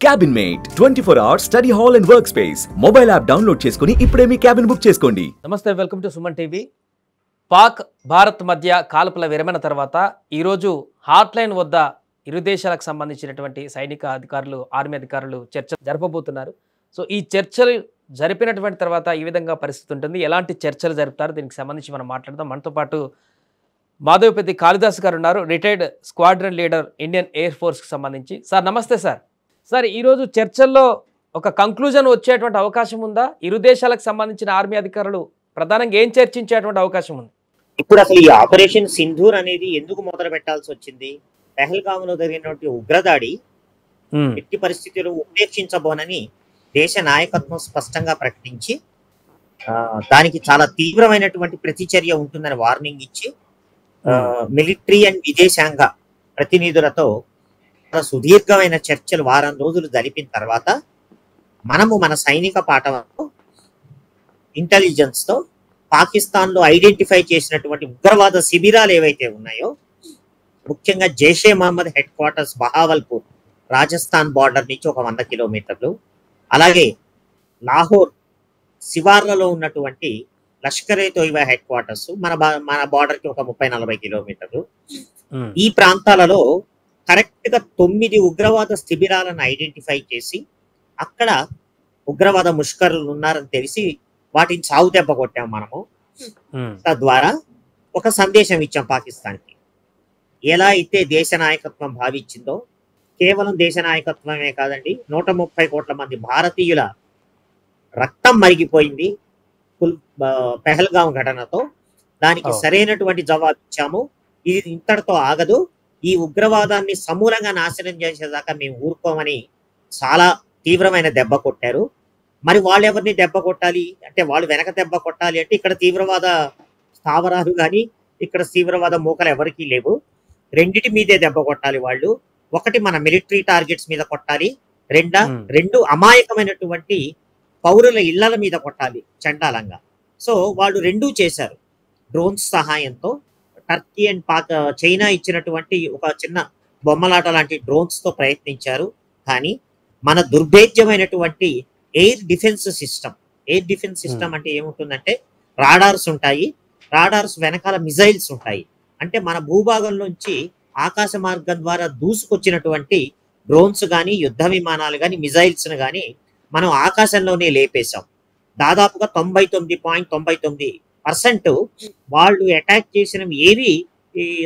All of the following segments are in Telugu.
Cabin mate 24 hours study hall and work space mobile app download చేసుకుని ఇప్పుడే మీ క్యాబిన్ బుక్ చేసుకోండి. నమస్తే, welcome to Suman TV. Pak Bharat మధ్య కాల్పుల విరమణ తర్వాత ఈరోజు హాట్లైన్ వద్ద ఇరు దేశాలకు సంబంధించినటువంటి సైనిక అధికారులు, ఆర్మీ అధికారులు చర్చ జరపబోతున్నారు. సో ఈ చర్చలు జరిపినటువంటి తర్వాత ఈ విధంగా పరిస్థితి ఉంటుంది. ఎలాంటి చర్చలు జరుపుతారు, దీనికి సంబంధించి మనం మాట్లాడదాం. మనతో పాటు మాధవపతి కాళిదాస్ గారు ఉన్నారు, retired squadron leader, Indian air ఫోర్స్కి సంబంధించి. సార్ నమస్తే. సార్ ఈరోజు చర్చల్లో ఒక కంక్లూజన్ వచ్చేటువంటి అవకాశం ఉందా? ఇరు దేశాలకు సంబంధించిన ఆర్మీ అధికారులు ప్రధానంగా ఏం చర్చించేటువంటి అవకాశం ఉంది? ఇప్పుడు అసలు ఈ ఆపరేషన్ సింధూర్ అనేది ఎందుకు మొదలు పెట్టాల్సి వచ్చింది? పెహల్గామ్ లో జరిగినటువంటి ఉగ్రదాడి ఎట్టి పరిస్థితుల్లో ఉపేక్షించబోనని దేశ నాయకత్వం స్పష్టంగా ప్రకటించి దానికి చాలా తీవ్రమైనటువంటి ప్రతిచర్య ఉంటుందని వార్నింగ్ ఇచ్చి మిలిటరీ అండ్ విదేశాంగ ప్రతినిధులతో సుదీర్ఘమైన చర్చలు వారం రోజులు జరిపిన తర్వాత మనము మన సైనిక పాఠంలో ఇంటెలిజెన్స్ తో పాకిస్తాన్ లో ఐడెంటిఫై చేసినటువంటి ఉగ్రవాద శిబిరాలు ఏవైతే ఉన్నాయో, ముఖ్యంగా Jaish-e Mohammed headquarters Bahawalpur Rajasthan border నుంచి ఒక 100 కిలోమీటర్లు, అలాగే లాహోర్ శివార్లలో ఉన్నటువంటి లష్కరే తోయిబా హెడ్ క్వార్టర్స్ మన బార్డర్ కి ఒక 30-40 కిలోమీటర్లు. ఈ ప్రాంతాలలో కరెక్ట్ గా 9 ఉగ్రవాద శిబిరాలను ఐడెంటిఫై చేసి అక్కడ ఉగ్రవాద ముష్కరులు ఉన్నారని తెలిసి వాటిని చావు దెబ్బ కొట్టాం మనము. తద్వారా ఒక సందేశం ఇచ్చాం పాకిస్తాన్ కి. ఎలా అయితే దేశ నాయకత్వం భావించిందో, కేవలం దేశ నాయకత్వమే కాదండి, 130 కోట్ల మంది భారతీయుల రక్తం మరిగిపోయింది పెహల్గాం ఘటనతో. దానికి సరైనటువంటి జవాబు ఇచ్చాము. ఇది ఇంతటితో ఆగదు, ఈ ఉగ్రవాదాన్ని సమూలంగా నాశనం చేసేదాకా మేము ఊరుకోమని చాలా తీవ్రమైన దెబ్బ కొట్టారు. మరి వాళ్ళు ఎవరిని దెబ్బ కొట్టాలి అంటే, వాళ్ళు వెనక దెబ్బ కొట్టాలి అంటే ఇక్కడ తీవ్రవాద స్థావరాలు కానీ ఇక్కడ తీవ్రవాద మూకలు ఎవరికీ లేవు. రెండిటి మీదే దెబ్బ కొట్టాలి వాళ్ళు. ఒకటి మన మిలిటరీ టార్గెట్స్ మీద కొట్టాలి, రెండు అమాయకమైనటువంటి పౌరుల ఇళ్ల మీద కొట్టాలి చండాలంగా. సో వాళ్ళు రెండూ చేశారు. డ్రోన్స్ సహాయంతో టర్కీ అండ్ చైనా ఇచ్చినటువంటి ఒక చిన్న బొమ్మలాట లాంటి డ్రోన్స్ తో ప్రయత్నించారు. కానీ మన దుర్భేద్యమైనటువంటి ఎయిర్ డిఫెన్స్ సిస్టమ్ అంటే ఏముంటుందంటే, రాడార్స్ ఉంటాయి, రాడార్స్ వెనకాల మిజైల్స్ ఉంటాయి. అంటే మన భూభాగంలోంచి ఆకాశ మార్గం ద్వారా దూసుకొచ్చినటువంటి డ్రోన్స్ కానీ, యుద్ధ విమానాలు కానీ, మిజైల్స్ కానీ మనం ఆకాశంలోనే లేపేశాం. దాదాపుగా 99.99% వాళ్ళు అటాక్ చేసినవి ఏవి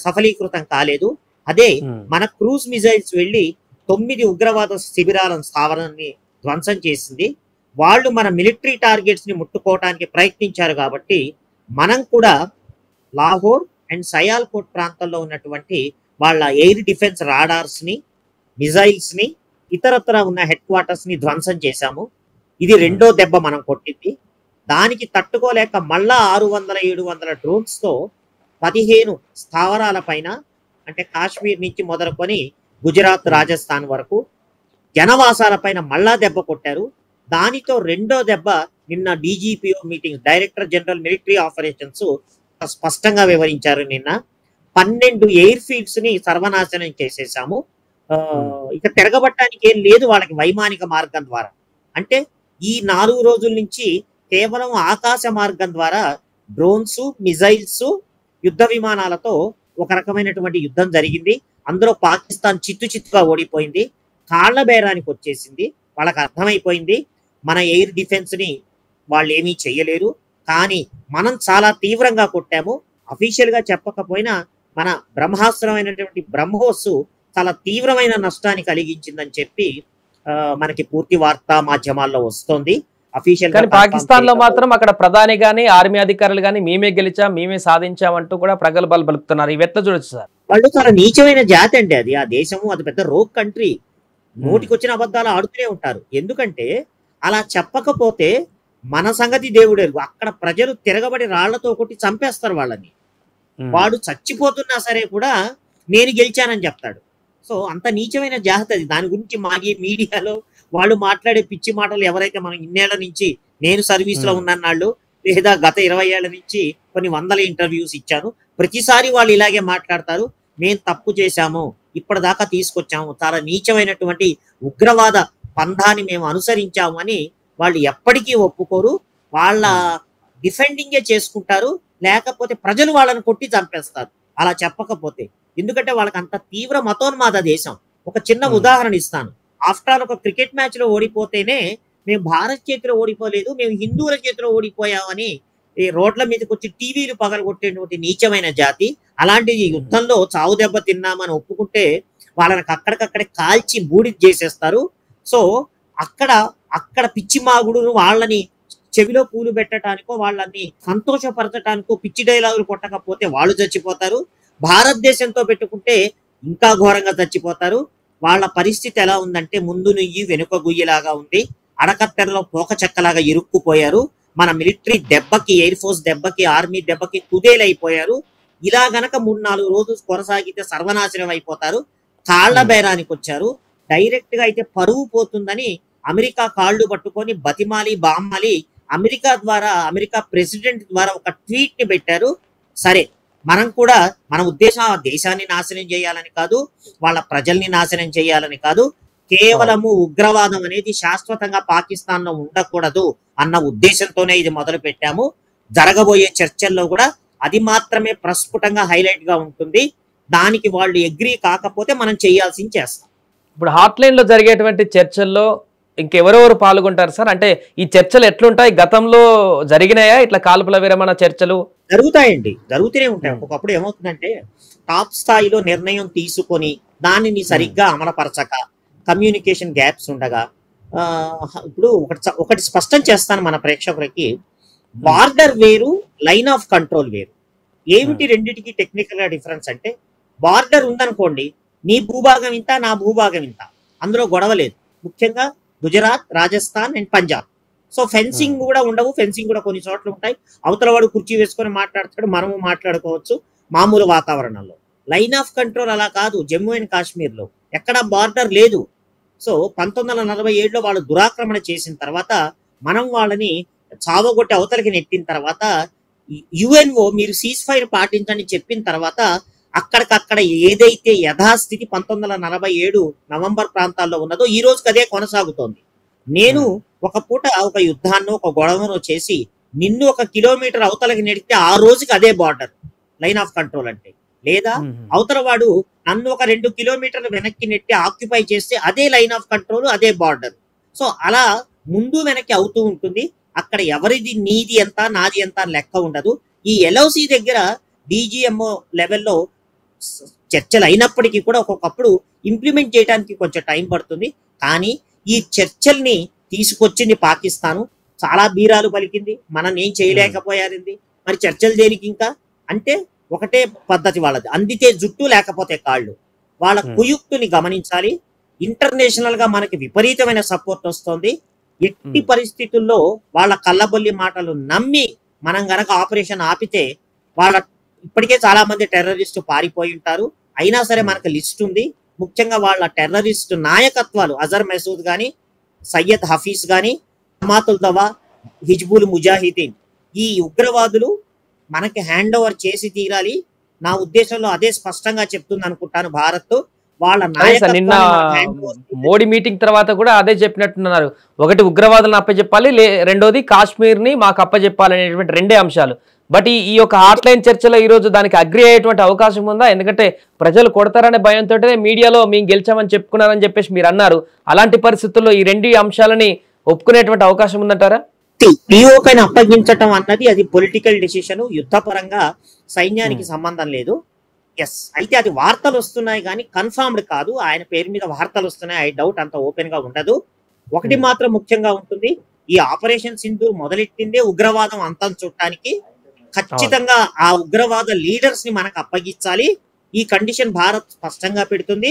సఫలీకృతం కాలేదు. అదే మన క్రూజ్ మిజైల్స్ వెళ్ళి 9 ఉగ్రవాద శిబిరాలను స్థావరాన్ని ధ్వంసం చేసింది. వాళ్ళు మన మిలిటరీ టార్గెట్స్ ని ముట్టుకోవడానికి ప్రయత్నించారు. కాబట్టి మనం కూడా లాహోర్ అండ్ సయాల్కోట్ ప్రాంతంలో ఉన్నటువంటి వాళ్ళ ఎయిర్ డిఫెన్స్ రాడార్స్ ని, మిజైల్స్ ని, ఇతరత్ర ఉన్న హెడ్ క్వార్టర్స్ ని ధ్వంసం చేశాము. ఇది రెండో దెబ్బ మనం కొట్టింది. దానికి తట్టుకోలేక మళ్ళా 600-700 డ్రోన్స్ తో 15 స్థావరాల పైన, అంటే కాశ్మీర్ నుంచి మొదలుకొని గుజరాత్, రాజస్థాన్ వరకు జనవాసాల పైన మళ్ళా దెబ్బ కొట్టారు. దానితో రెండో దెబ్బ నిన్న DGMO meeting, director general military operations స్పష్టంగా వివరించారు. నిన్న 12 ఎయిర్ ఫీల్డ్స్ ని సర్వనాశనం చేసేసాము. ఇక తిరగబట్టడానికి ఏం లేదు వాళ్ళకి వైమానిక మార్గం ద్వారా. అంటే ఈ 4 రోజుల నుంచి కేవలం ఆకాశ మార్గం ద్వారా డ్రోన్స్, మిజైల్స్, యుద్ధ విమానాలతో ఒక రకమైనటువంటి యుద్ధం జరిగింది. అందులో పాకిస్తాన్ చిత్తుగా ఓడిపోయింది, కాళ్ల బేరానికి వచ్చేసింది. వాళ్ళకి అర్థమైపోయింది మన ఎయిర్ డిఫెన్స్ ని వాళ్ళు ఏమీ చెయ్యలేరు. కానీ మనం చాలా తీవ్రంగా కొట్టాము. అఫీషియల్ గా చెప్పకపోయినా మన బ్రహ్మాస్త్రమైనటువంటి బ్రహ్మోస్ చాలా తీవ్రమైన నష్టాన్ని కలిగించిందని చెప్పి మనకి పూర్తి వార్తా మాధ్యమాల్లో వస్తోంది. అఫీషియల్ గా పాకిస్తాన్ లో మాత్రం అక్కడ ప్రధాని గానీ, ఆర్మీ అధికారులు గానీ మేమే గెలిచాం, మేమే సాధించామంటూ కూడా ప్రగల్భాలు పలుకుతున్నారు. ఇవి ఎట్లా చూడొచ్చు సార్? వాళ్ళు చాలా నీచమైన జాతి అండి అది. ఆ దేశము అది పెద్ద రోగ్ కంట్రీ. నోటికొచ్చిన అబద్ధాలు ఆడుతూనే ఉంటారు. ఎందుకంటే అలా చెప్పకపోతే మన సంగతి దేవుడెరుగు. అక్కడ ప్రజలు తిరగబడి రాళ్లతో కొట్టి చంపేస్తారు వాళ్ళని. వాడు చచ్చిపోతున్నా సరే కూడా నేను గెలిచానని చెప్తాడు. సో అంత నీచమైన జాతి అది. దాని గురించి మీడియాలో వాళ్ళు మాట్లాడే పిచ్చి మాటలు ఎవరైతే మనం ఇన్నేళ్ల నుంచి, నేను సర్వీస్ లో ఉన్నన్నాళ్ళు లేదా గత 20 ఏళ్ల నుంచి కొన్ని 100 ఇంటర్వ్యూస్ ఇచ్చాను, ప్రతిసారి వాళ్ళు ఇలాగే మాట్లాడతారు. మేము తప్పు చేశాము, ఇప్పటిదాకా తీసుకొచ్చాము, చాలా నీచమైనటువంటి ఉగ్రవాద పంధాన్ని మేము అనుసరించాము అని వాళ్ళు ఎప్పటికీ ఒప్పుకోరు. వాళ్ళ డిఫెండింగే చేసుకుంటారు, లేకపోతే ప్రజలు వాళ్ళని కొట్టి చంపేస్తారు అలా చెప్పకపోతే. ఎందుకంటే వాళ్ళకి అంత తీవ్ర మతోన్మాద దేశం. ఒక చిన్న ఉదాహరణ ఇస్తాను. ఆఫ్టర్ ఆల్ ఒక క్రికెట్ మ్యాచ్ లో ఓడిపోతేనే మేము భారత్ చేతిలో ఓడిపోలేదు, మేము హిందువుల చేతిలో ఓడిపోయామని ఈ రోడ్ల మీదకి వచ్చి టీవీలు పగలగొట్టేటువంటి నీచమైన జాతి. అలాంటి యుద్ధంలో చావు దెబ్బ తిన్నామని ఒప్పుకుంటే వాళ్ళని అక్కడికక్కడే కాల్చి బూడిద చేసేస్తారు. సో అక్కడ పిచ్చి మాగుడును వాళ్ళని చెవిలో పూలు పెట్టడానికో వాళ్ళని సంతోషపరచడానికో పిచ్చి డైలాగులు కొట్టకపోతే వాళ్ళు చచ్చిపోతారు. భారతదేశంతో పెట్టుకుంటే ఇంకా ఘోరంగా చచ్చిపోతారు. వాళ్ళ పరిస్థితి ఎలా ఉందంటే ముందు నుయ్యి వెనుక గుయ్యలాగా ఉంది. అడకత్తెరలో పోక చెక్కలాగా ఇరుక్కుపోయారు. మన మిలిటరీ దెబ్బకి, ఎయిర్ ఫోర్స్ దెబ్బకి, ఆర్మీ దెబ్బకి కుదేలైపోయారు. ఇలా గనక 3-4 రోజులు కొనసాగితే సర్వనాశనం అయిపోతారు. కాళ్ల బేరానికి వచ్చారు. డైరెక్ట్ గా అయితే పరువు పోతుందని అమెరికా కాళ్ళు పట్టుకొని బతిమాలి బామ్మాలి అమెరికా ప్రెసిడెంట్ ద్వారా ఒక ట్వీట్ ని పెట్టారు. సరే, మనం కూడా మన ఉద్దేశం దేశాన్ని నాశనం చేయాలని కాదు, వాళ్ళ ప్రజల్ని నాశనం చేయాలని కాదు, కేవలము ఉగ్రవాదం అనేది శాశ్వతంగా పాకిస్తాన్ లో ఉండకూడదు అన్న ఉద్దేశంతోనే ఇది మొదలు పెట్టాము. జరగబోయే చర్చల్లో కూడా అది మాత్రమే ప్రస్ఫుటంగా హైలైట్ గా ఉంటుంది. దానికి వాళ్ళు అగ్రీ కాకపోతే మనం చేయాల్సింది చేస్తాం. ఇప్పుడు హాట్లైన్ లో జరిగేటువంటి చర్చల్లో ఇంకెవరెవరు పాల్గొంటారు సార్? అంటే ఈ చర్చలు ఎట్లుంటాయి? గతంలో జరిగినాయా ఇట్లా కాల్పుల విరమణ చర్చలు? జరుగుతూనే ఉంటాయి. ఒకప్పుడు ఏమవుతుందంటే టాప్ స్థాయిలో నిర్ణయం తీసుకొని దానిని సరిగ్గా అమలుపరచక కమ్యూనికేషన్ గ్యాప్స్ ఉండగా, ఇప్పుడు ఒకటి స్పష్టం చేస్తాను మన ప్రేక్షకులకి, బార్డర్ వేరు, లైన్ ఆఫ్ కంట్రోల్ వేరు. ఏమిటి రెండింటికి టెక్నికల్ గా డిఫరెన్స్ అంటే, బార్డర్ ఉందనుకోండి, నీ భూభాగం ఇంత, నా భూభాగం ఇంత, అందులో గొడవ లేదు. ముఖ్యంగా Gujarat, Rajasthan and Punjab. So fencing కూడా ఉండవు. ఫెన్సింగ్ కూడా కొన్ని చోట్ల ఉంటాయి. అవతల వాడు కుర్చీ వేసుకొని మాట్లాడతాడు, మనము మాట్లాడుకోవచ్చు మామూలు వాతావరణంలో. లైన్ ఆఫ్ కంట్రోల్ అలా కాదు. జమ్మూ అండ్ కాశ్మీర్ లో ఎక్కడ బార్డర్ లేదు. సో 1947లో వాళ్ళు దురాక్రమణ చేసిన తర్వాత మనం వాళ్ళని చావగొట్టి అవతలకి నెట్టిన తర్వాత యుఎన్ఓ మీరు సీజ్ ఫైర్ పాటించండి చెప్పిన తర్వాత అక్కడికక్కడ ఏదైతే యథాస్థితి 1947 నవంబర్ ప్రాంతాల్లో ఉన్నదో ఈ రోజుకి అదే కొనసాగుతోంది. నేను ఒక పూట ఒక యుద్ధాన్నో ఒక గొడవనో చేసి నిన్ను 1 కిలోమీటర్ అవతలకి నెడితే ఆ రోజుకి అదే బార్డర్, లైన్ ఆఫ్ కంట్రోల్ అంటే. లేదా అవతల వాడు నన్ను 2 కిలోమీటర్లు వెనక్కి నెట్టి ఆక్యుపై చేస్తే అదే లైన్ ఆఫ్ కంట్రోల్, అదే బార్డర్. సో అలా ముందు వెనక్కి అవుతూ ఉంటుంది. అక్కడ ఎవరిది నీది ఎంత నాది ఎంత లెక్క ఉండదు. ఈ ఎల్ఓసి దగ్గర డిజిఎంఓ లెవెల్లో చర్చలు అయినప్పటికీ కూడా ఒక్కొక్కప్పుడు ఇంప్లిమెంట్ చేయడానికి కొంచెం టైం పడుతుంది. కానీ ఈ చర్చల్ని తీసుకొచ్చింది పాకిస్తాను. చాలా బీరాలు పలికింది, మనం ఏం చేయలేకపోయారింది. మరి చర్చలు దేనికి ఇంకా అంటే ఒకటే పద్ధతి వాళ్ళది, అందితే జుట్టు లేకపోతే కాళ్ళు. వాళ్ళ కుయుక్తుని గమనించాలి. ఇంటర్నేషనల్ గా మనకి విపరీతమైన సపోర్ట్ వస్తుంది. ఎట్టి పరిస్థితుల్లో వాళ్ళ కళ్ళబొల్లి మాటలు నమ్మి మనం గనక ఆపరేషన్ ఆపితే వాళ్ళ ఇప్పటికే చాలా మంది టెర్రరిస్టు పారిపోయి ఉంటారు. అయినా సరే మనకు లిస్ట్ ఉంది. ముఖ్యంగా వాళ్ళ టెర్రరిస్టు నాయకత్వాలు అజర్ మసూద్ గాని, సయ్యద్ హఫీజ్ గాని, జమాతుల్ దవా, హిజ్బుల్ ముజాహిదీన్, ఈ ఉగ్రవాదులు మనకి హ్యాండ్ ఓవర్ చేసి తీరాలి. నా ఉద్దేశంలో అదే స్పష్టంగా చెప్తుంది అనుకుంటాను భారత్. వాళ్ళ నిన్న మోడీ మీటింగ్ తర్వాత కూడా అదే చెప్పినట్టున్నారు. ఒకటి ఉగ్రవాదులను అప్పచెప్పాలి, రెండోది కాశ్మీర్ ని మాకు అప్పచెప్పాలనేటువంటి రెండే అంశాలు. బట్ ఈ యొక్క హాట్లైన్ చర్చలో ఈ రోజు దానికి అగ్రి అయ్యేటువంటి అవకాశం ఉందా? ఎందుకంటే ప్రజలు కొడతారనే భయంతో మీడియాలో మేము గెలిచామని చెప్పుకున్నారని చెప్పేసి మీరు అన్నారు. అలాంటి పరిస్థితుల్లో ఈ రెండు అంశాలని ఒప్పుకునేటువంటి అవకాశం ఉందంటారా? పిఓకైనా అప్పగించటం అన్నది అది పొలిటికల్ డిసిషన్. యుద్ధపరంగా సైన్యానికి సంబంధం లేదు. ఎస్, అయితే అది వార్తలు వస్తున్నాయి కానీ కన్ఫర్మ్డ్ కాదు. ఆయన పేరు మీద వార్తలు వస్తున్నాయి. ఐ డౌట్ అంత ఓపెన్ గా ఉండదు. ఒకటి మాత్రం ముఖ్యంగా ఉంటుంది, ఈ ఆపరేషన్ సింధూర్ మొదలెట్టిందే ఉగ్రవాదం అంతం చూడటానికి. ఖచ్చితంగా ఆ ఉగ్రవాద లీడర్స్ ని మనకు అప్పగించాలి. ఈ కండిషన్ భారత్ స్పష్టంగా పెడుతుంది.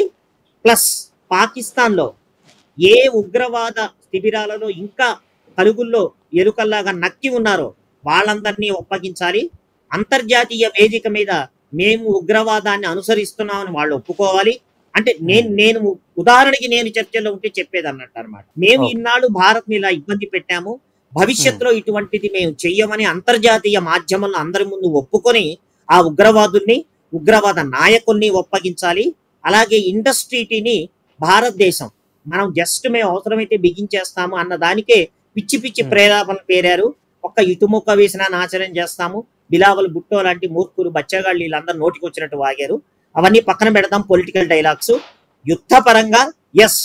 ప్లస్ పాకిస్తాన్ లో ఏ ఉగ్రవాద శిబిరాలలో ఇంకా కలుగుల్లో ఎలుకల్లాగా నక్కి ఉన్నారో వాళ్ళందరినీ ఒప్పగించాలి. అంతర్జాతీయ వేదిక మీద మేము ఉగ్రవాదాన్ని అనుసరిస్తున్నామని వాళ్ళు ఒప్పుకోవాలి. అంటే నేను ఉదాహరణకి నేను చర్చలో ఉంటే చెప్పేది అన్నట్టు అనమాట. మేము ఇన్నాళ్ళు భారత్ ని ఇలా ఇబ్బంది పెట్టాము, భవిష్యత్తులో ఇటువంటిది మేము చెయ్యమని అంతర్జాతీయ మాధ్యమంలో అందరి ముందు ఒప్పుకొని ఆ ఉగ్రవాదుల్ని, ఉగ్రవాద నాయకుల్ని ఒప్పగించాలి. అలాగే ఇండస్ట్రీని భారతదేశం మనం జస్ట్ మేము అవసరమైతే బిగించేస్తాము అన్న దానికే పిచ్చి పిచ్చి ప్రేరేపణలు పేరారు. ఒక్క ఇటుముక్క వేసినా నాశనం చేస్తాము, బిలావల్ బుట్టో లాంటి మూర్ఖులు బచ్చగాళ్ళు వీళ్ళందరూ నోటికి వచ్చినట్టు వాగారు. అవన్నీ పక్కన పెడదాం. Political dialogues. యుద్ధ పరంగా ఎస్,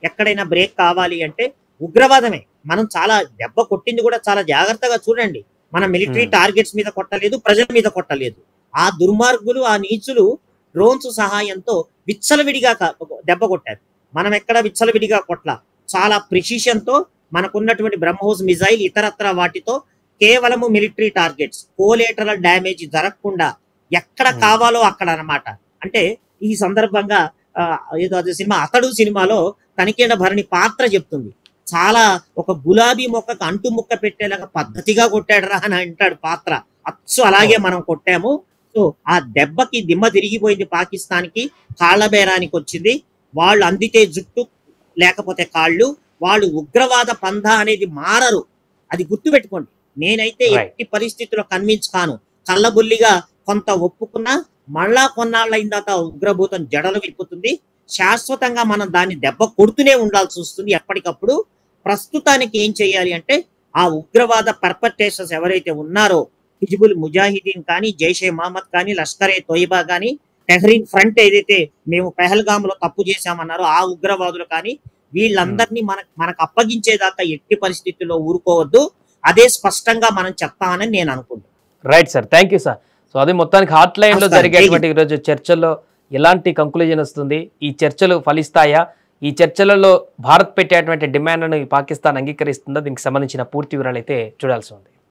ఎక్కడైనా బ్రేక్ కావాలి అంటే ఉగ్రవాదమే. మనం చాలా దెబ్బ కొట్టింది కూడా చాలా జాగ్రత్తగా చూడండి. మన మిలిటరీ టార్గెట్స్ మీద కొట్టలేదు, ప్రజల మీద కొట్టలేదు. ఆ దుర్మార్గులు, ఆ నీచులు డ్రోన్స్ సహాయంతో విచ్చలవిడిగా దెబ్బ కొట్టారు. మనం ఎక్కడ విచ్చలవిడిగా కొట్ల, చాలా ప్రిసిషన్ తో మనకున్నటువంటి బ్రహ్మోస్ మిజైల్ ఇతరత్ర వాటితో కేవలము మిలిటరీ టార్గెట్స్, కోలేటరల్ డ్యామేజ్ జరగకుండా ఎక్కడ కావాలో అక్కడ అన్నమాట. అంటే ఈ సందర్భంగా ఏదో అది సినిమా అతడు సినిమాలో తనిఖీల భరణి పాత్ర చెప్తుంది, చాలా ఒక గులాబీ మొక్కకు అంటు ముక్క పెట్టేలాగా పద్ధతిగా కొట్టాడురా అని అంటాడు పాత్ర. అచ్చు అలాగే మనం కొట్టాము. సో ఆ దెబ్బకి దిమ్మ తిరిగిపోయింది పాకిస్తాన్ కి, కాళ్ల బేరానికి వచ్చింది. వాళ్ళు అందితే జుట్టు లేకపోతే కాళ్ళు, వాళ్ళు ఉగ్రవాద పంధా అనేది మారరు, అది గుర్తుపెట్టుకోండి. నేనైతే ఎట్టి పరిస్థితుల్లో కన్విన్స్ కాను. కళ్ళబుల్లిగా కొంత ఒప్పుకున్నా మళ్ళా కొన్నాళ్ళైన దాకా ఉగ్రభూతం జడలు విప్పుతుంది. శాశ్వతంగా మనం దాన్ని దెబ్బ కొడుతూనే ఉండాల్సి వస్తుంది ఎప్పటికప్పుడు. ప్రస్తుతానికి ఏం చేయాలి అంటే ఆ ఉగ్రవాద పర్పట్రేషన్స్ ఎవరైతే ఉన్నారో, హిజ్బుల్ ముజాహిదీన్ కానీ, జైషే మహమ్మద్ కానీ, లష్కరే తోయిబా కానీ, టెహ్రీన్ ఫ్రంట్ ఏదైతే మేము పెహల్గామ్ లో తప్పు చేశామన్నారో ఆ ఉగ్రవాదులు కానీ, వీళ్ళందరినీ మనకు అప్పగించేదాకా ఎట్టి పరిస్థితుల్లో ఊరుకోవద్దు. అదే స్పష్టంగా మనం చెప్తామని నేను అనుకుంటున్నాను. Right sir, thank you sir. So అది మొత్తానికి హాట్ లైన్ లో జరిగేటువంటి ఈరోజు చర్చల్లో ఎలాంటి కంక్లూజన్ వస్తుంది, ఈ చర్చలు ఫలిస్తాయా, ఈ చర్చలలో భారత్ పెట్టేటువంటి డిమాండ్లను పాకిస్తాన్ అంగీకరిస్తుందా, దీనికి సంబంధించిన పూర్తి వివరాలు అయితే చూడాల్సి ఉంది.